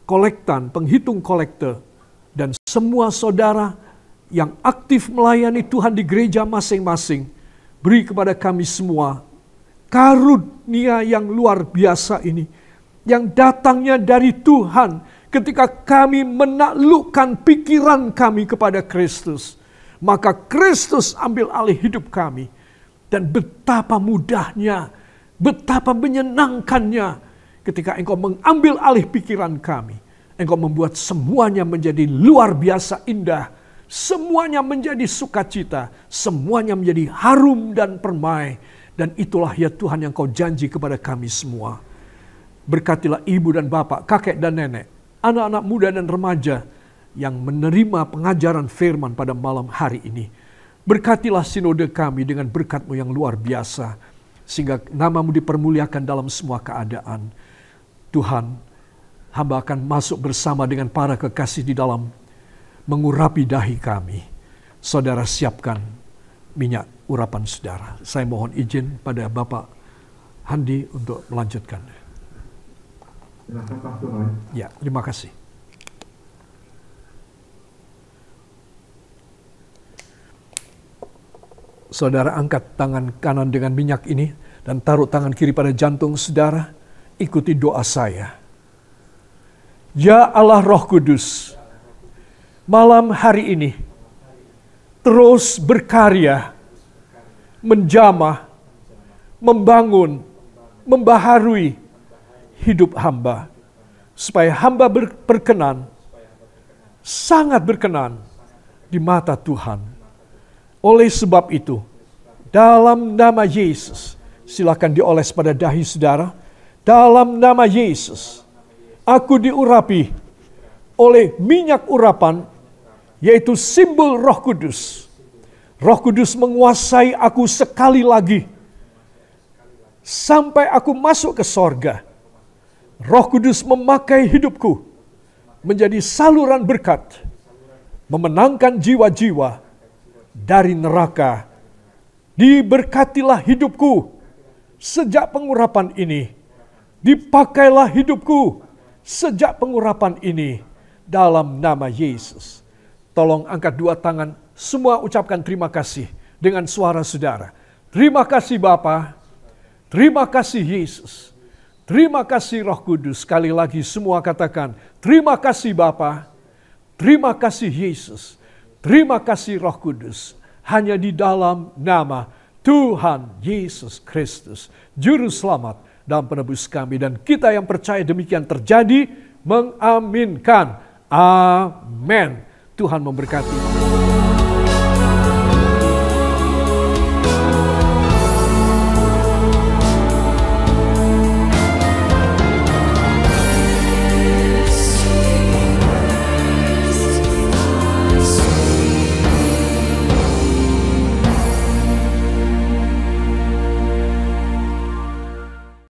kolektan, penghitung kolektor, dan semua saudara yang aktif melayani Tuhan di gereja masing-masing, beri kepada kami semua karunia yang luar biasa ini, yang datangnya dari Tuhan ketika kami menaklukkan pikiran kami kepada Kristus. Maka Kristus ambil alih hidup kami. Dan betapa mudahnya, betapa menyenangkannya ketika Engkau mengambil alih pikiran kami. Engkau membuat semuanya menjadi luar biasa indah. Semuanya menjadi sukacita. Semuanya menjadi harum dan permai. Dan itulah ya Tuhan yang Kau janji kepada kami semua. Berkatilah ibu dan bapak, kakek dan nenek, anak-anak muda dan remaja yang menerima pengajaran firman pada malam hari ini. Berkatilah sinode kami dengan berkat-Mu yang luar biasa. Sehingga nama-Mu dipermuliakan dalam semua keadaan. Tuhan, hamba akan masuk bersama dengan para kekasih di dalam mengurapi dahi kami. Saudara siapkan minyak urapan saudara. Saya mohon izin pada Bapak Handi untuk melanjutkan. Silakan Pastor Roy. Ya, terima kasih. Saudara angkat tangan kanan dengan minyak ini dan taruh tangan kiri pada jantung saudara. Ikuti doa saya. Ya Allah Roh Kudus, malam hari ini terus berkarya, menjamah, membangun, membaharui hidup hamba. Supaya hamba berkenan, sangat berkenan di mata Tuhan. Oleh sebab itu, dalam nama Yesus, silakan dioles pada dahi saudara. Dalam nama Yesus, aku diurapi oleh minyak urapan, yaitu simbol Roh Kudus. Roh Kudus menguasai aku sekali lagi, sampai aku masuk ke sorga. Roh Kudus memakai hidupku menjadi saluran berkat, memenangkan jiwa-jiwa dari neraka. Diberkatilah hidupku sejak pengurapan ini. Dipakailah hidupku sejak pengurapan ini dalam nama Yesus. Tolong angkat dua tangan, semua ucapkan terima kasih dengan suara saudara. Terima kasih Bapa, terima kasih Yesus, terima kasih Roh Kudus. Sekali lagi semua katakan, terima kasih Bapa, terima kasih Yesus, terima kasih Roh Kudus. Hanya di dalam nama Tuhan Yesus Kristus, Juru Selamat dan Penebus kami. Dan kita yang percaya demikian terjadi, mengaminkan. Amin. Tuhan memberkati.